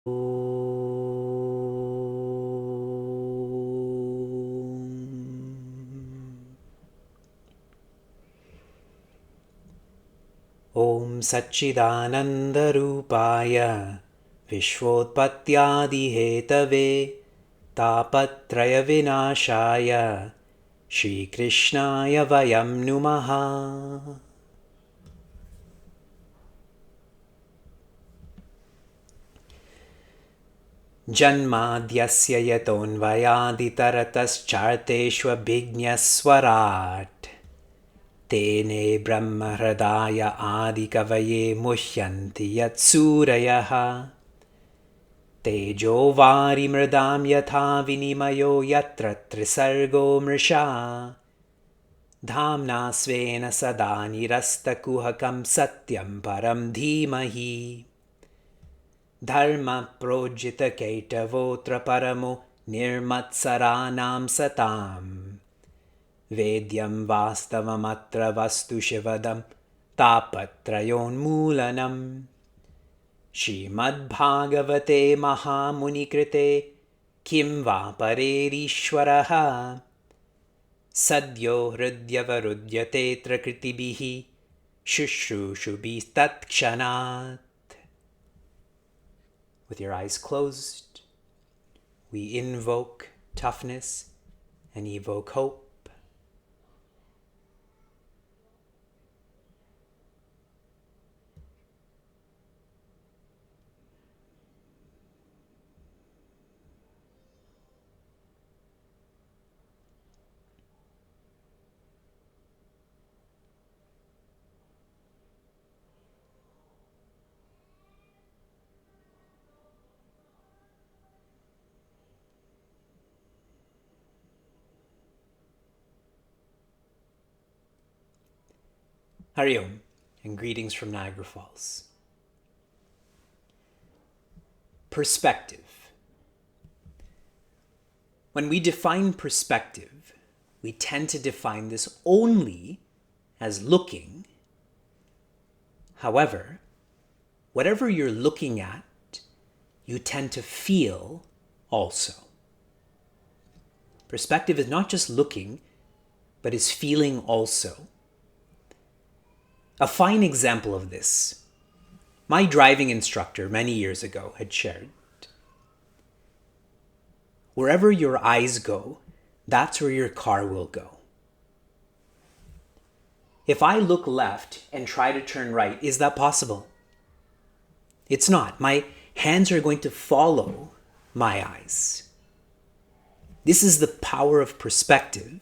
Om Satchidanandarupaya Vishvotpattyadihetave Tapatraya Vinashaya Shri Krishnaya Vayam Numaha. Janmadyasya yatonvayaditaratascharteshvabhignaswarat Tene brahmahradaya adikavaye muhyanti yatsurayaha Tejo vari mridam yatha vinimayo yatra trisargo mrisha Dhamna svena sada nirastakuhakam satyam param dhimahi Dharma projita kaitavotra paramo nirmatsaranam satam Vedyam vastavamatra vastu shivadam tapatrayon mulanam Shrimad Bhagavate Mahamunikrite Kim va parerishwaraha Sadyo hridyavarudyate trakritibihi Shushrushubi tatkshanat. With your eyes closed, we invoke toughness and evoke hope. Hari Om, and greetings from Niagara Falls. Perspective. When we define perspective, we tend to define this only as looking. However, whatever you're looking at, you tend to feel also. Perspective is not just looking, but is feeling also. A fine example of this, my driving instructor many years ago had shared, wherever your eyes go, that's where your car will go. If I look left and try to turn right, is that possible? It's not. My hands are going to follow my eyes. This is the power of perspective.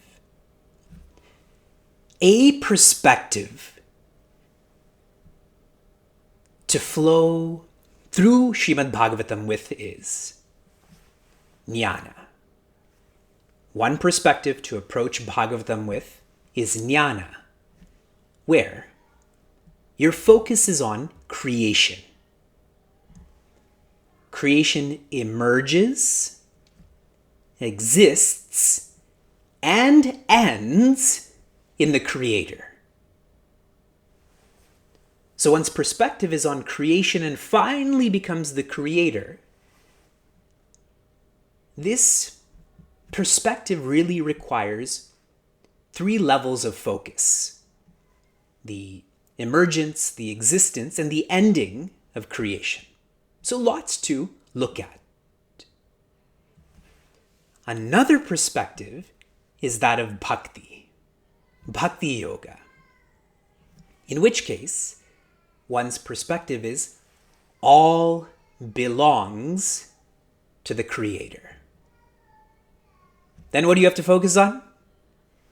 A perspective to flow through Srimad Bhagavatam with is jnana. One perspective to approach Bhagavatam with is jnana, where your focus is on creation. Creation emerges, exists, and ends in the Creator. So one's perspective is on creation and finally becomes the Creator. This perspective really requires 3 levels of focus: the emergence, the existence, and the ending of creation. So lots to look at. Another perspective is that of bhakti, bhakti yoga, in which case one's perspective is all belongs to the Creator. Then what do you have to focus on?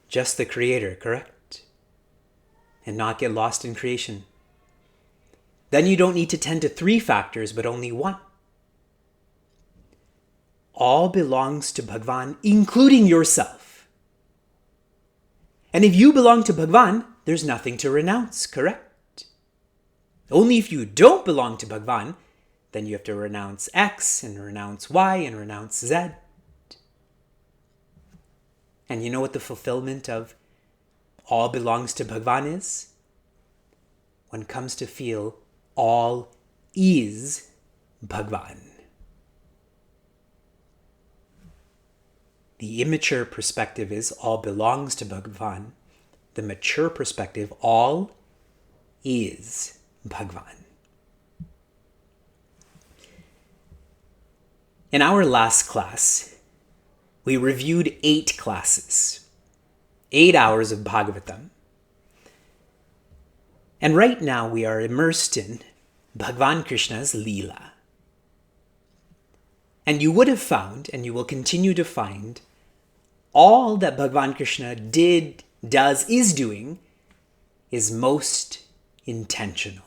Just the Creator, correct? And not get lost in creation. Then you don't need to tend to 3 factors, but only 1. All belongs to Bhagavan, including yourself. And if you belong to Bhagavan, there's nothing to renounce, correct? Only if you don't belong to Bhagavan, then you have to renounce X and renounce Y and renounce Z. And you know what the fulfillment of all belongs to Bhagavan is? One comes to feel all is Bhagavan. The immature perspective is all belongs to Bhagavan. The mature perspective, all is Bhagavan. In our last class, we reviewed 8 classes, 8 hours of Bhagavatam. And right now we are immersed in Bhagavan Krishna's Leela. And you would have found, and you will continue to find, all that Bhagavan Krishna did, does, is doing is most intentional.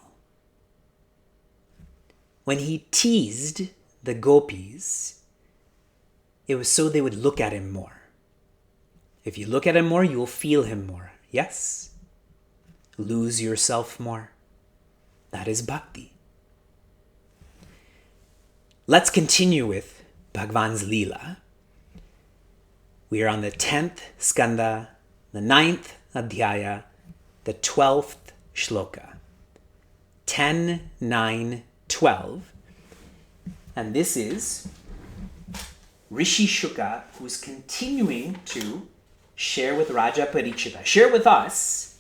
When he teased the gopis, it was so they would look at him more. If you look at him more, you will feel him more. Yes? Lose yourself more. That is bhakti. Let's continue with Bhagavan's Leela. We are on the 10th skanda, the 9th adhyaya, the 12th shloka. 10, 9, 12. And this is Rishi Shuka, who's continuing to share with Raja Parichita, share with us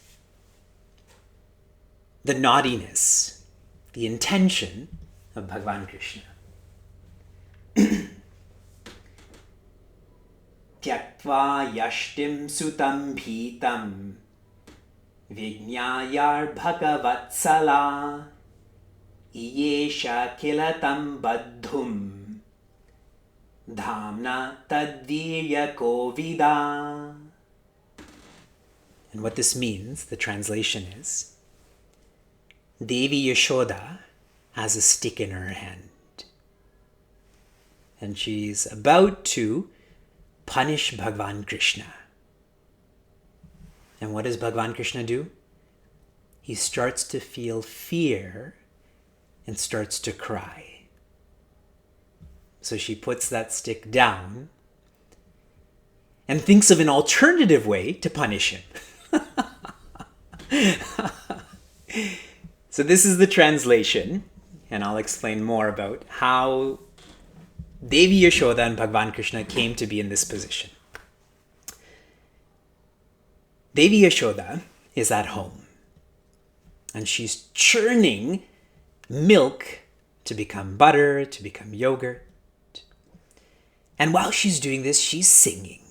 the naughtiness, the intention of Bhagavan Krishna. Tyaktva yashtim sutam bhitam Vijñāyar Bhagavatsala Iyesha kilatam baddhum Dhamna tadvirya kovida. And what this means, the translation is, Devi Yashoda has a stick in her hand. And she's about to punish Bhagavan Krishna. And what does Bhagavan Krishna do? He starts to feel fear and starts to cry. So she puts that stick down and thinks of an alternative way to punish him. So this is the translation, and I'll explain more about how Devi Yashoda and Bhagavan Krishna came to be in this position. Devi Yashoda is at home, and she's churning milk to become butter, to become yogurt. And while she's doing this, she's singing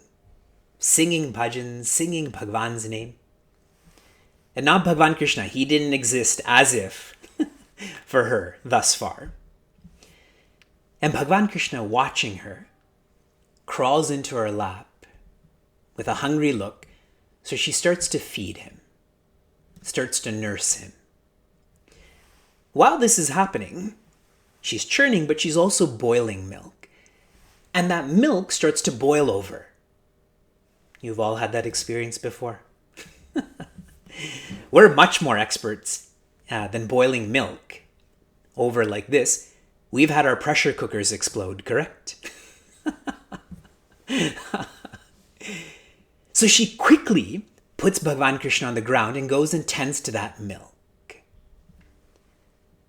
bhajans, singing Bhagavan's name. And not Bhagavan Krishna, he didn't exist as if for her thus far. And Bhagavan Krishna, watching her, crawls into her lap with a hungry look. So she starts to feed him, starts to nurse him. While this is happening, she's churning, but she's also boiling milk. And that milk starts to boil over. You've all had that experience before. We're much more experts than boiling milk over like this. We've had our pressure cookers explode, correct? So she quickly puts Bhagavan Krishna on the ground and goes and tends to that milk.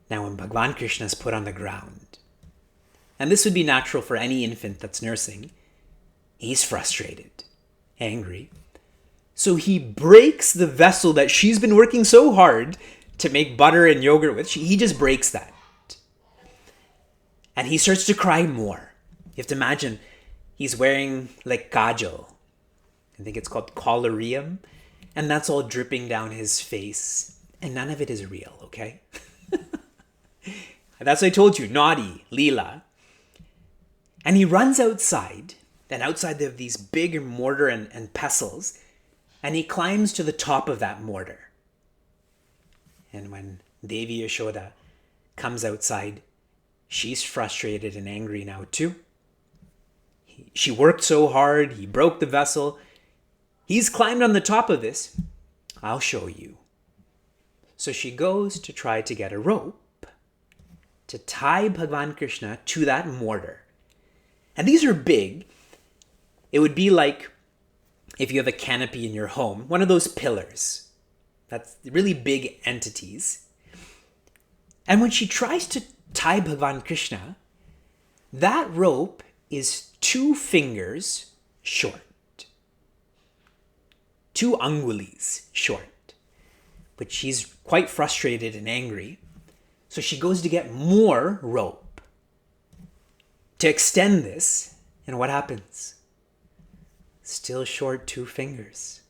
Now when Bhagavan Krishna is put on the ground, and this would be natural for any infant that's nursing, he's frustrated, angry. So he breaks the vessel that she's been working so hard to make butter and yogurt with. He just breaks that. And he starts to cry more. You have to imagine, he's wearing like kajal. I think it's called collyrium. And that's all dripping down his face. And none of it is real, okay? That's what I told you, naughty, Leela. And he runs outside. And outside they have these big mortar and pestles. And he climbs to the top of that mortar. And when Devi Yashoda comes outside, she's frustrated and angry now too. She worked so hard, he broke the vessel. He's climbed on the top of this. I'll show you. So she goes to try to get a rope to tie Bhagavan Krishna to that mortar. And these are big. It would be like if you have a canopy in your home, one of those pillars. That's really big entities. And when she tries to tie Bhagavan Krishna, that rope is 2 fingers short. 2 angulis short. But she's quite frustrated and angry. So she goes to get more rope to extend this. And what happens? Still short 2 fingers.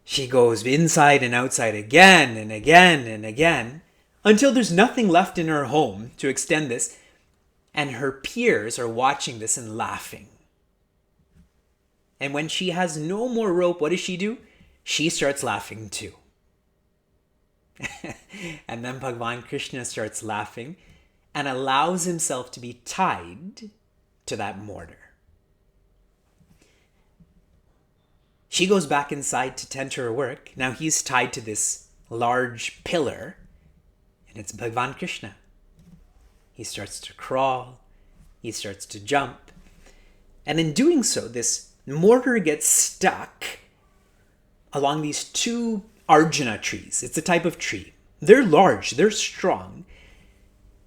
She goes inside and outside again and again and again until there's nothing left in her home to extend this. And her peers are watching this and laughing. And when she has no more rope, what does she do? She starts laughing too. And then Bhagavan Krishna starts laughing and allows himself to be tied to that mortar. She goes back inside to tend to her work. Now he's tied to this large pillar, and it's Bhagavan Krishna. He starts to crawl. He starts to jump. And in doing so, this mortar gets stuck along these 2 Arjuna trees. It's a type of tree. They're large. They're strong.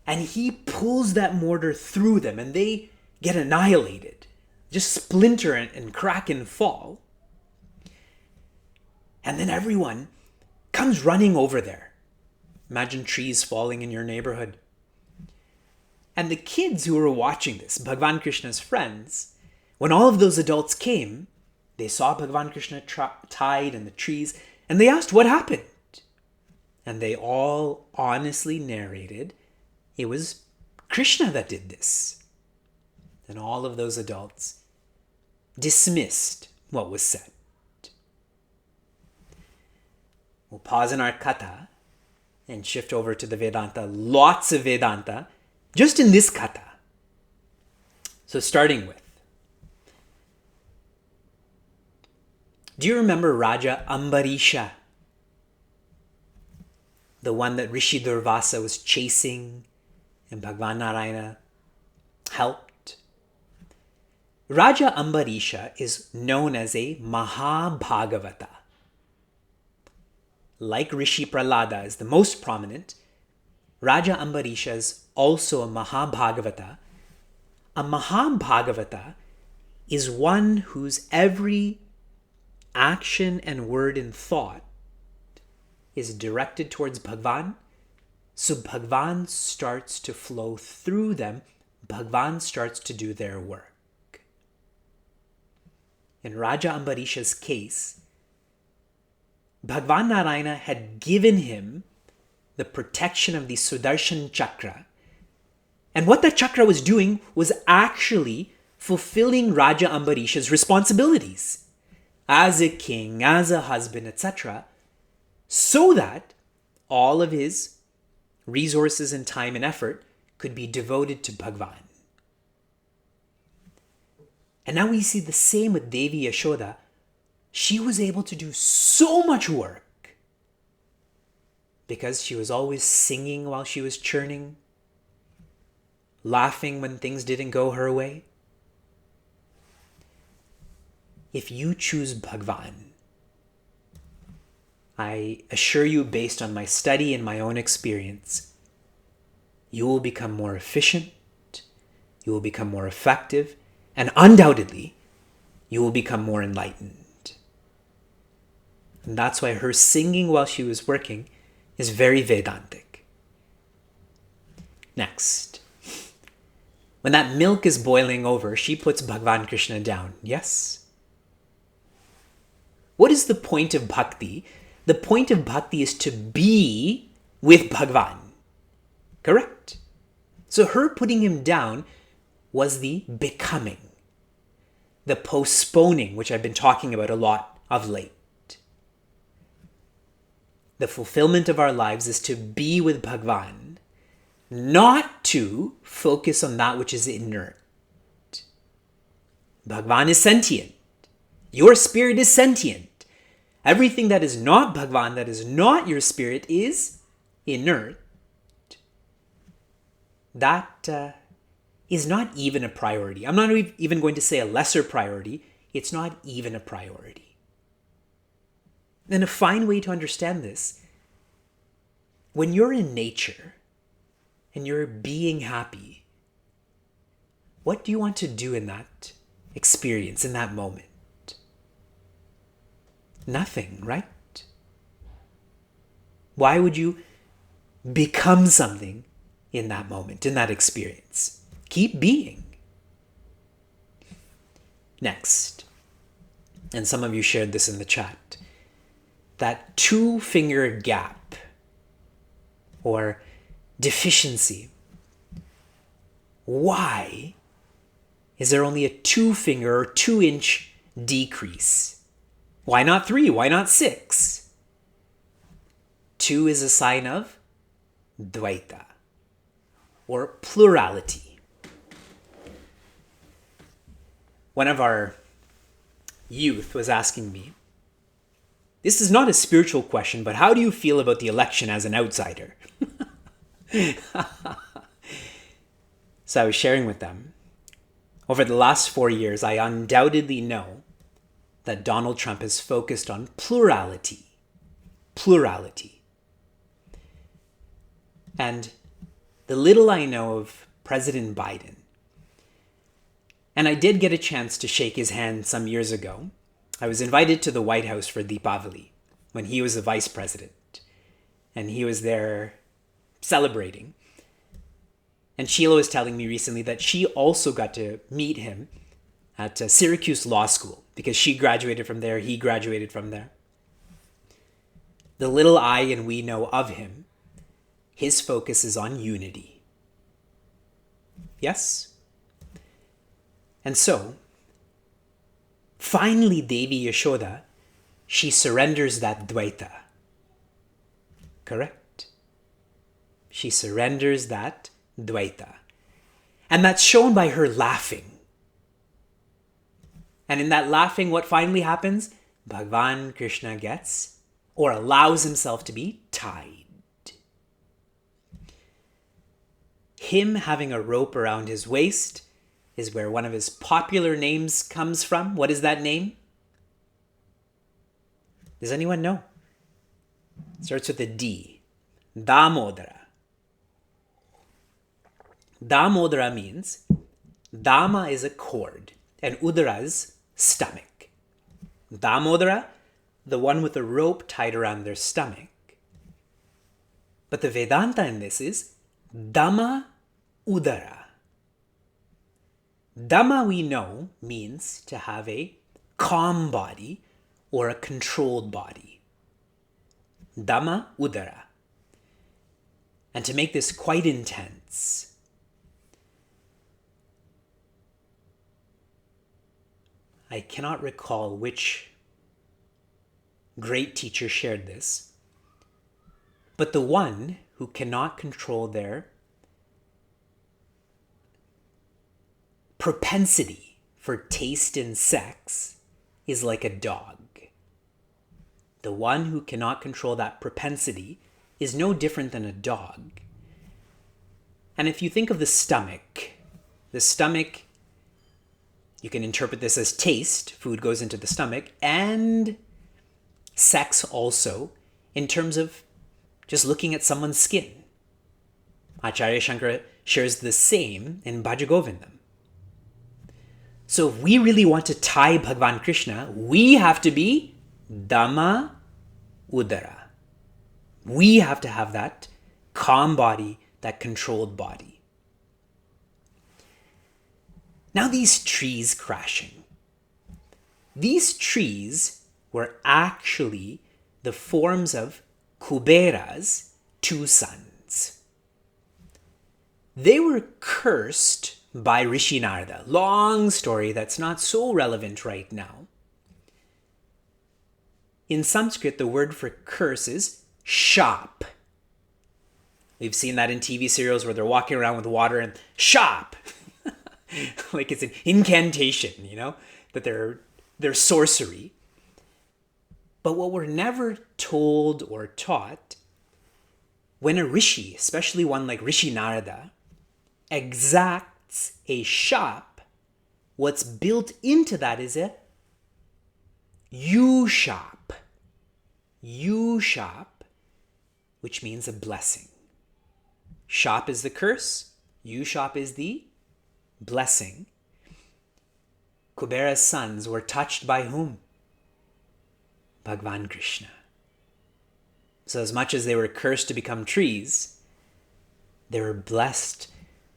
And he pulls that mortar through them, and they get annihilated. Just splinter and crack and fall. And then everyone comes running over there. Imagine trees falling in your neighborhood. And the kids who were watching this, Bhagavan Krishna's friends, when all of those adults came, they saw Bhagavan Krishna tied in the trees, and they asked what happened. And they all honestly narrated it was Krishna that did this. And all of those adults dismissed what was said. We'll pause in our katha and shift over to the Vedanta. Lots of Vedanta just in this katha. So starting with, do you remember Raja Ambarisha? The one that Rishi Durvasa was chasing and Bhagavan Narayana helped? Raja Ambarisha is known as a Mahabhagavata. Like Rishi Prahlada is the most prominent, Raja Ambarisha is also a Mahabhagavata. A Mahabhagavata is one whose every action and word and thought is directed towards Bhagavan. So Bhagavan starts to flow through them. Bhagavan starts to do their work. In Raja Ambarisha's case, Bhagavan Narayana had given him the protection of the Sudarshan Chakra. And what that chakra was doing was actually fulfilling Raja Ambarisha's responsibilities as a king, as a husband, etc., so that all of his resources and time and effort could be devoted to Bhagavan. And now we see the same with Devi Yashoda. She was able to do so much work because she was always singing while she was churning, laughing when things didn't go her way. If you choose Bhagavan, I assure you, based on my study and my own experience, you will become more efficient, you will become more effective, and undoubtedly, you will become more enlightened. And that's why her singing while she was working is very Vedantic. Next, when that milk is boiling over, she puts Bhagavan Krishna down. Yes? What is the point of bhakti? The point of bhakti is to be with Bhagavan. Correct? So her putting him down was the becoming, the postponing, which I've been talking about a lot of late. The fulfillment of our lives is to be with Bhagavan, not to focus on that which is inert. Bhagavan is sentient. Your spirit is sentient. Everything that is not Bhagavan, that is not your spirit, is inert. That is not even a priority. I'm not even going to say a lesser priority. It's not even a priority. And a fine way to understand this, when you're in nature and you're being happy, what do you want to do in that experience in that moment? Nothing, right? Why would you become something in that moment, in that experience? Keep being. Next, and some of you shared this in the chat, that two-finger gap or deficiency. Why is there only a 2-finger or 2-inch decrease? Why not 3? Why not 6? 2 is a sign of Dvaita, or plurality. One of our youth was asking me, this is not a spiritual question, but how do you feel about the election as an outsider? So I was sharing with them, over the last 4 years, I undoubtedly know that Donald Trump has focused on plurality. Plurality. And the little I know of President Biden, and I did get a chance to shake his hand some years ago. I was invited to the White House for Deepavali when he was the vice president, and he was there celebrating. And Sheila was telling me recently that she also got to meet him at Syracuse Law School because she graduated from there, he graduated from there. The little I and we know of him, his focus is on unity. Yes? And so, finally Devi Yashoda, she surrenders that Dvaita. Correct? She surrenders that Dvaita. And that's shown by her laughing. And in that laughing, what finally happens? Bhagavan Krishna gets, or allows himself to be, tied. Him having a rope around his waist is where one of his popular names comes from. What is that name? Does anyone know? It starts with a D. Damodara. Damodara means Dama is a cord and Udara is stomach. Damodara, the one with a rope tied around their stomach. But the Vedanta in this is Dhamma Udara. Dhamma, we know, means to have a calm body or a controlled body. Dhamma Udara. And to make this quite intense, I cannot recall which great teacher shared this, but the one who cannot control their propensity for taste and sex is like a dog. The one who cannot control that propensity is no different than a dog. And if you think of the stomach, you can interpret this as taste, food goes into the stomach, and sex also, in terms of just looking at someone's skin. Acharya Shankara shares the same in Bhajagovindam. So if we really want to tie Bhagavan Krishna, we have to be Dhamma Udara. We have to have that calm body, that controlled body. Now these trees crashing. These trees were actually the forms of Kubera's 2 sons. They were cursed by Rishi Narada. Long story that's not so relevant right now. In Sanskrit, the word for curse is shap. We've seen that in TV serials where they're walking around with water and shap. Like it's an incantation, that they're sorcery. But what we're never told or taught, when a rishi, especially one like Rishi Narada, exacts a shap, what's built into that is a U-shap. U-shap, which means a blessing. Shap is the curse, U-shap is the blessing. Kubera's sons were touched by whom? Bhagavan Krishna. So as much as they were cursed to become trees, they were blessed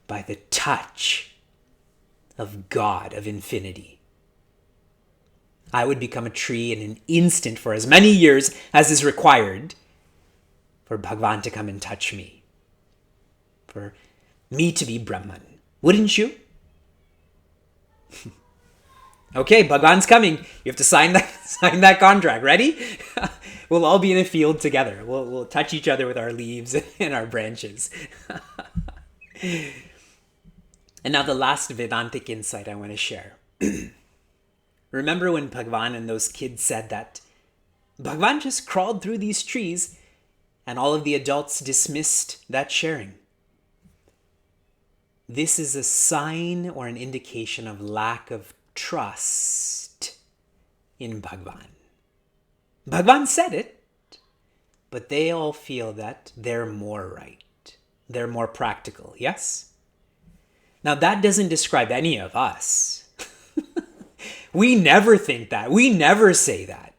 by the touch of God, of infinity. I would become a tree in an instant for as many years as is required for Bhagavan to come and touch me, for me to be Brahman. Wouldn't you? Okay, Bhagavan's coming. You have to sign that contract. Ready? We'll all be in a field together. We'll touch each other with our leaves and our branches. And now the last Vedantic insight I want to share. Remember when Bhagavan and those kids said that Bhagavan just crawled through these trees and all of the adults dismissed that sharing? This is a sign or an indication of lack of trust in Bhagavan. Bhagavan said it, but they all feel that they're more right. They're more practical, yes? Now that doesn't describe any of us. We never think that. We never say that.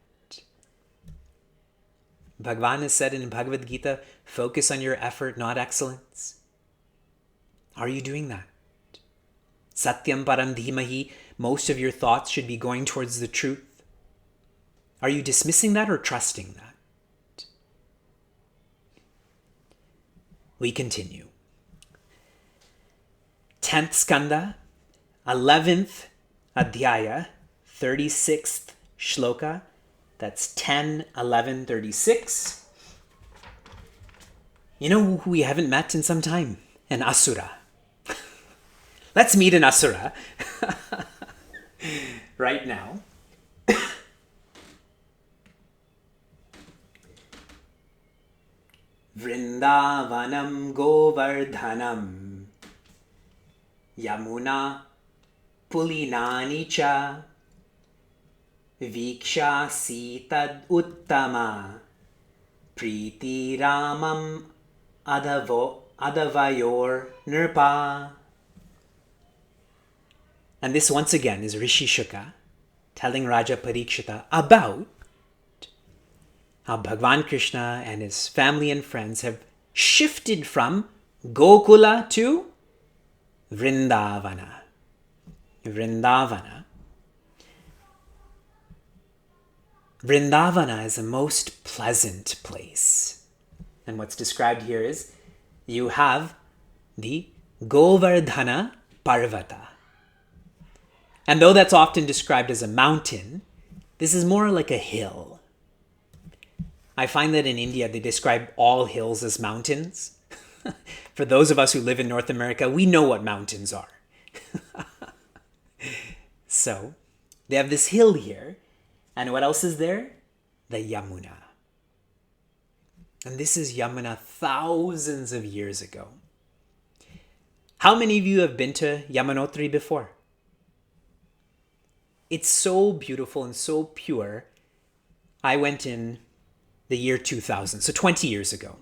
Bhagavan has said in Bhagavad Gita, focus on your effort, not excellence. Are you doing that? Satyam param dhimahi, most of your thoughts should be going towards the truth. Are you dismissing that or trusting that? We continue. 10th skanda, 11th adhyaya, 36th shloka. That's 10, 11, 36. You know who we haven't met in some time? An asura. Let's meet an asura right now. Vrindavanam Govardhanam Yamuna Pulinani cha Viksha Sitad Uttama Priti Ramam Adavayor Nirpa. And this once again is Rishi Shuka telling Raja Parikshita about how Bhagavan Krishna and his family and friends have shifted from Gokula to Vrindavana. Vrindavana. Vrindavana is a most pleasant place. And what's described here is you have the Govardhana Parvata. And though that's often described as a mountain, this is more like a hill. I find that in India, they describe all hills as mountains. For those of us who live in North America, we know what mountains are. So, they have this hill here. And what else is there? The Yamuna. And this is Yamuna thousands of years ago. How many of you have been to Yamunotri before? It's so beautiful and so pure. I went in the year 2000, so 20 years ago.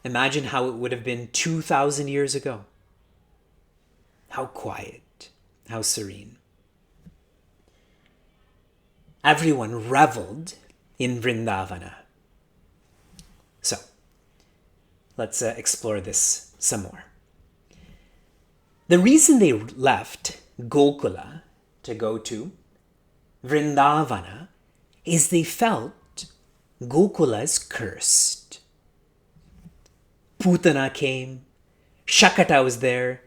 Imagine how it would have been 2,000 years ago. How quiet, how serene. Everyone reveled in Vrindavana. So, let's explore this some more. The reason they left Gokula to go to Vrindavana is they felt Gokula is cursed. Putana came, Shakata was there,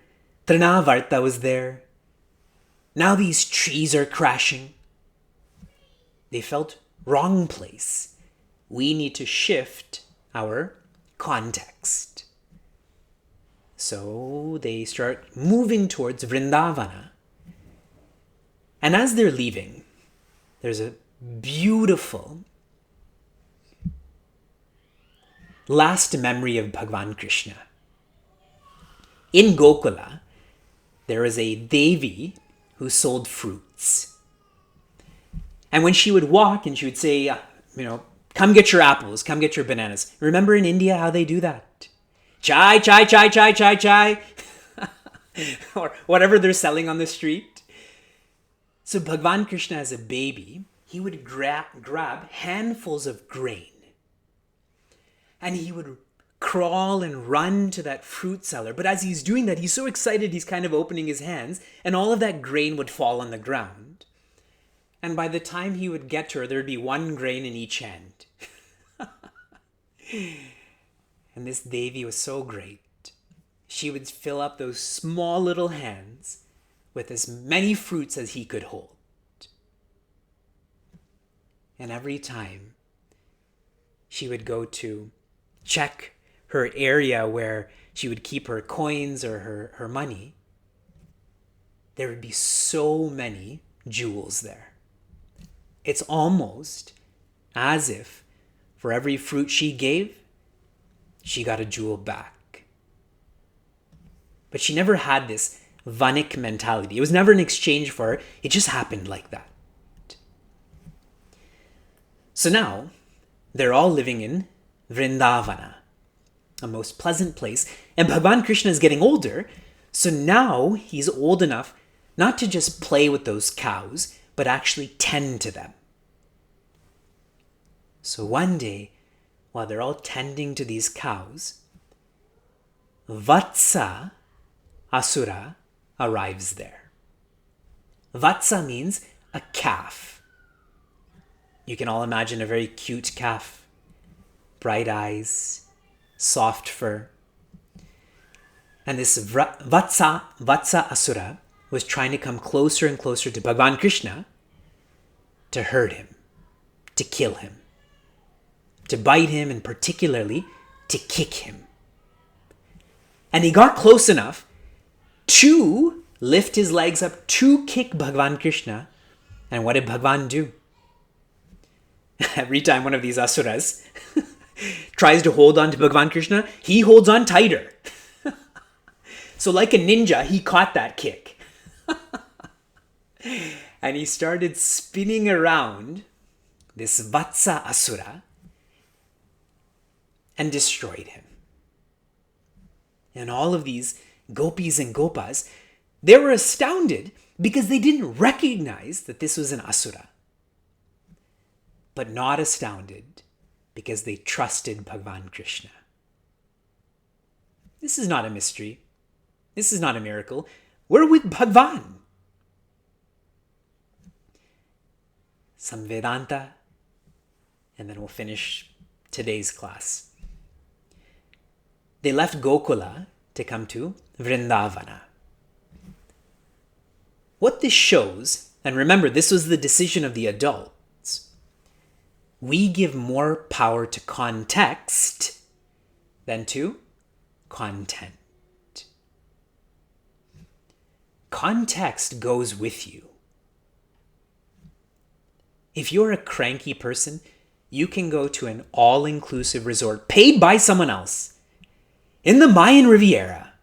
Trinavarta was there. Now these trees are crashing. They felt wrong place. We need to shift our context. So they start moving towards Vrindavana. And as they're leaving, there's a beautiful last memory of Bhagavan Krishna. In Gokula, there was a Devi who sold fruits. And when she would walk and she would say, come get your apples, come get your bananas. Remember in India how they do that? Chai, chai, chai, chai, chai, chai. Or whatever they're selling on the street. So Bhagavan Krishna as a baby, he would grab handfuls of grain and he would crawl and run to that fruit cellar. But as he's doing that, he's so excited, he's kind of opening his hands, and all of that grain would fall on the ground. And by the time he would get to her, there'd be one grain in each hand. And this Devi was so great. She would fill up those small little hands with as many fruits as he could hold. And every time she would go to check her area where she would keep her coins or her money, there would be so many jewels there. It's almost as if for every fruit she gave, she got a jewel back. But she never had this Vanik mentality. It was never an exchange for her. It just happened like that. So now, they're all living in Vrindavana, a most pleasant place. And Bhagavan Krishna is getting older, so now he's old enough not to just play with those cows, but actually tend to them. So one day, while they're all tending to these cows, Vatsa Asura arrives there. Vatsa means a calf. You can all imagine a very cute calf. Bright eyes, soft fur. And this Vatsa Asura was trying to come closer and closer to Bhagavan Krishna to hurt him, to kill him, to bite him, and particularly to kick him. And he got close enough to lift his legs up to kick Bhagavan Krishna. And what did Bhagavan do? Every time one of these asuras tries to hold on to Bhagavan Krishna, he holds on tighter. So like a ninja, he caught that kick. And he started spinning around this Vatsa Asura and destroyed him. And all of these gopis and gopas, they were astounded because they didn't recognize that this was an asura. But not astounded because they trusted Bhagavan Krishna. This is not a mystery. This is not a miracle. We're with Bhagavan. Some Vedanta, and then we'll finish today's class. They left Gokula to come to Vrindavana. What this shows, and remember, this was the decision of the adults, we give more power to context than to content. Context goes with you. If you're a cranky person, you can go to an all-inclusive resort paid by someone else in the Mayan Riviera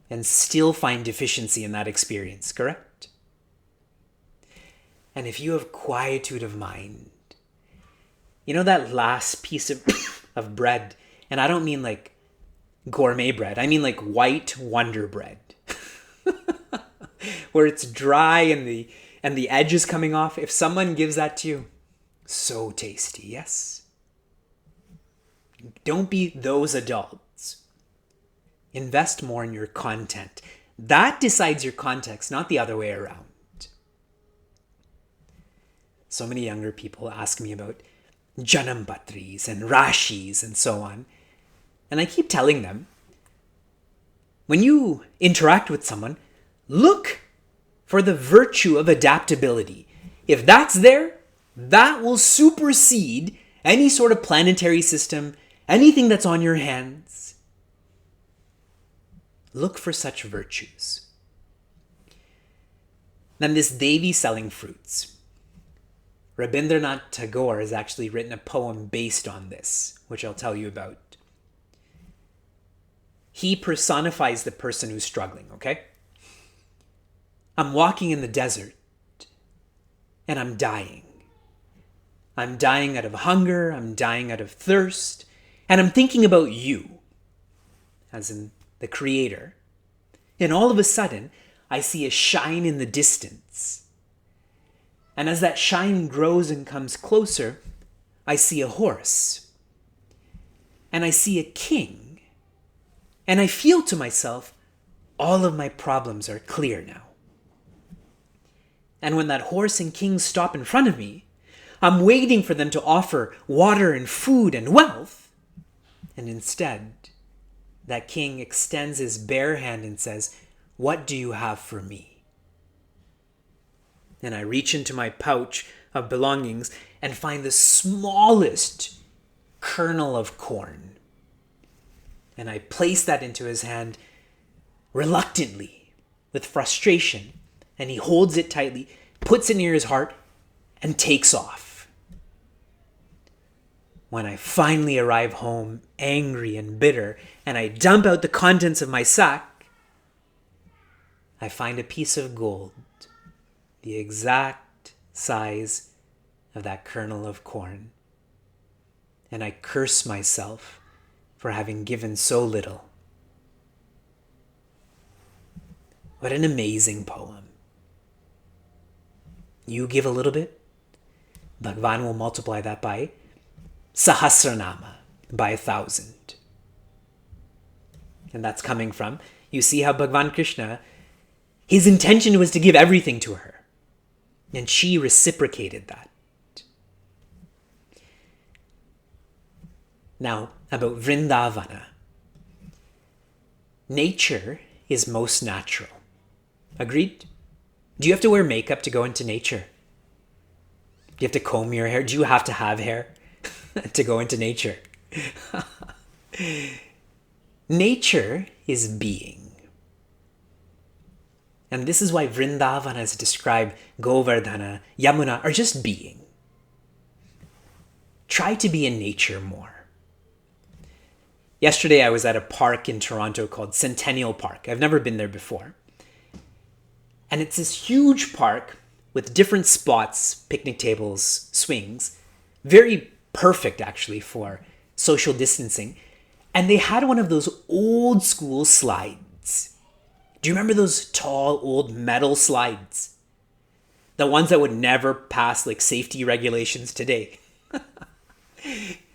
and still find deficiency in that experience, correct? And if you have quietude of mind, you know that last piece of bread, and I don't mean like gourmet bread, I mean like white Wonder Bread, where it's dry and the edge is coming off. If someone gives that to you, so tasty, yes? Don't be those adults. Invest more in your content. That decides your context, not the other way around. So many younger people ask me about Janam Patris and Rashis and so on. And I keep telling them, when you interact with someone, look for the virtue of adaptability. If that's there, that will supersede any sort of planetary system, anything that's on your hands. Look for such virtues. Then this Devi selling fruits. Rabindranath Tagore has actually written a poem based on this, which I'll tell you about. He personifies the person who's struggling, okay? I'm walking in the desert and I'm dying. I'm dying out of hunger, I'm dying out of thirst, and I'm thinking about you, as in the Creator. And all of a sudden, I see a shine in the distance. And as that shine grows and comes closer, I see a horse. And I see a king. And I feel to myself, all of my problems are clear now. And when that horse and king stop in front of me, I'm waiting for them to offer water and food and wealth. And instead, that king extends his bare hand and says, "What do you have for me?" And I reach into my pouch of belongings and find the smallest kernel of corn. And I place that into his hand reluctantly, with frustration. And he holds it tightly, puts it near his heart, and takes off. When I finally arrive home, angry and bitter, and I dump out the contents of my sack, I find a piece of gold, the exact size of that kernel of corn. And I curse myself for having given so little. What an amazing poem. You give a little bit, Bhagavan will multiply that by Sahasranama, by 1,000. And that's coming from, you see how Bhagavan Krishna, his intention was to give everything to her. And she reciprocated that. Now, about Vrindavana. Nature is most natural. Agreed? Do you have to wear makeup to go into nature? Do you have to comb your hair? Do you have to have hair to go into nature? Nature is being. And this is why Vrindavana is described, Govardhana, Yamuna, are just being. Try to be in nature more. Yesterday I was at a park in Toronto called Centennial Park. I've never been there before. And it's this huge park with different spots, picnic tables, swings. Very perfect, actually, for social distancing. And they had one of those old school slides. Do you remember those tall, old metal slides? The ones that would never pass like safety regulations today.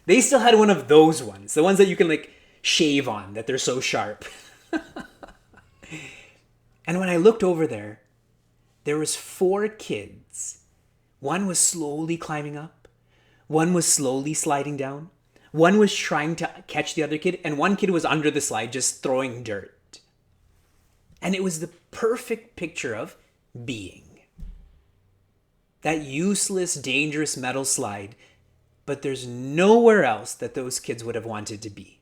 They still had one of those ones. The ones that you can like shave on, that they're so sharp. And when I looked over there was 4 kids. One was slowly climbing up. One was slowly sliding down. One was trying to catch the other kid. And one kid was under the slide just throwing dirt. And it was the perfect picture of being. That useless, dangerous metal slide. But there's nowhere else that those kids would have wanted to be.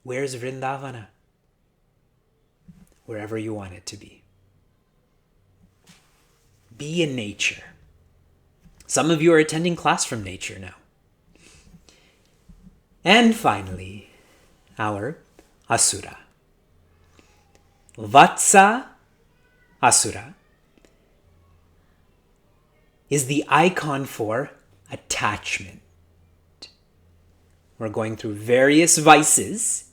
Where's Vrindavana? Wherever you want it to be. Be in nature. Some of you are attending class from nature now. And finally, our Asura. Vatsa Asura is the icon for attachment. We're going through various vices.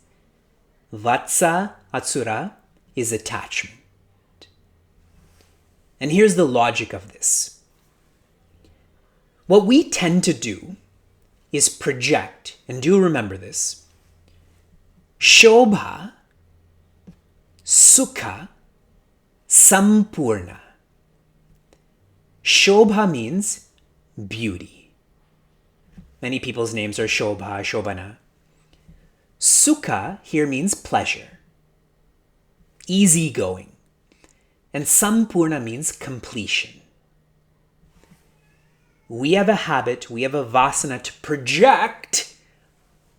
Vatsa Asura is attachment. And here's the logic of this. What we tend to do is project, and do remember this, Shobha, Sukha, Sampurna. Shobha means beauty. Many people's names are Shobha, Shobhana. Sukha here means pleasure, easygoing. And Sampurna means completion. We have a habit, we have a vasana to project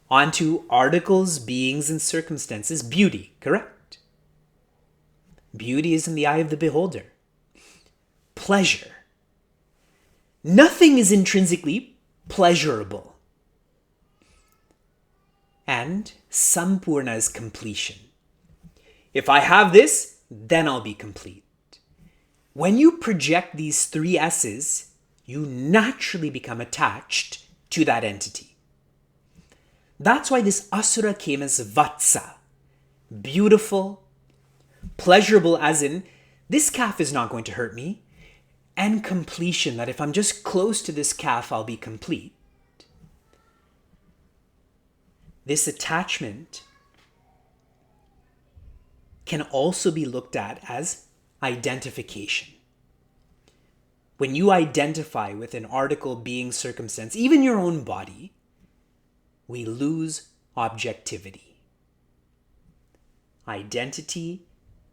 onto articles, beings, and circumstances beauty, correct? Beauty is in the eye of the beholder. Pleasure. Nothing is intrinsically pleasurable. And Sampurna is completion. If I have this, then I'll be complete. When you project these 3 S's, you naturally become attached to that entity. That's why this Asura came as Vatsa. Beautiful, pleasurable, as in, this calf is not going to hurt me. and completion, that if I'm just close to this calf, I'll be complete. This attachment can also be looked at as identification. When you identify with an article, being, circumstance, even your own body, we lose objectivity. Identity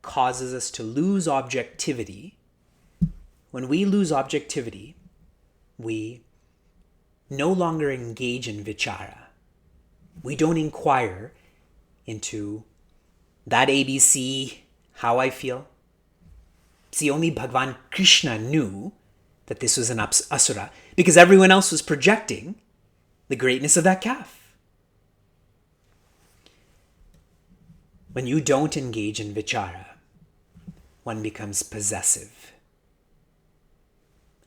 causes us to lose objectivity. When we lose objectivity, we no longer engage in vichara. We don't inquire into that ABC, how I feel. See, only Bhagavan Krishna knew that this was an asura, because everyone else was projecting the greatness of that calf. When you don't engage in vichara, one becomes possessive.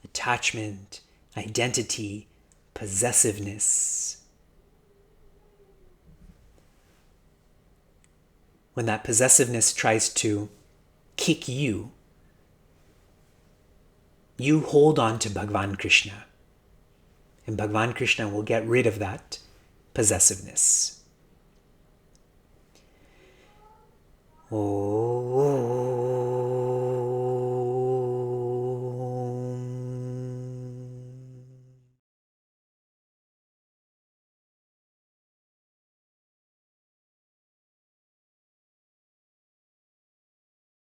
Attachment, identity, possessiveness. When that possessiveness tries to kick you, you hold on to Bhagavan Krishna. And Bhagavan Krishna will get rid of that possessiveness. Oh.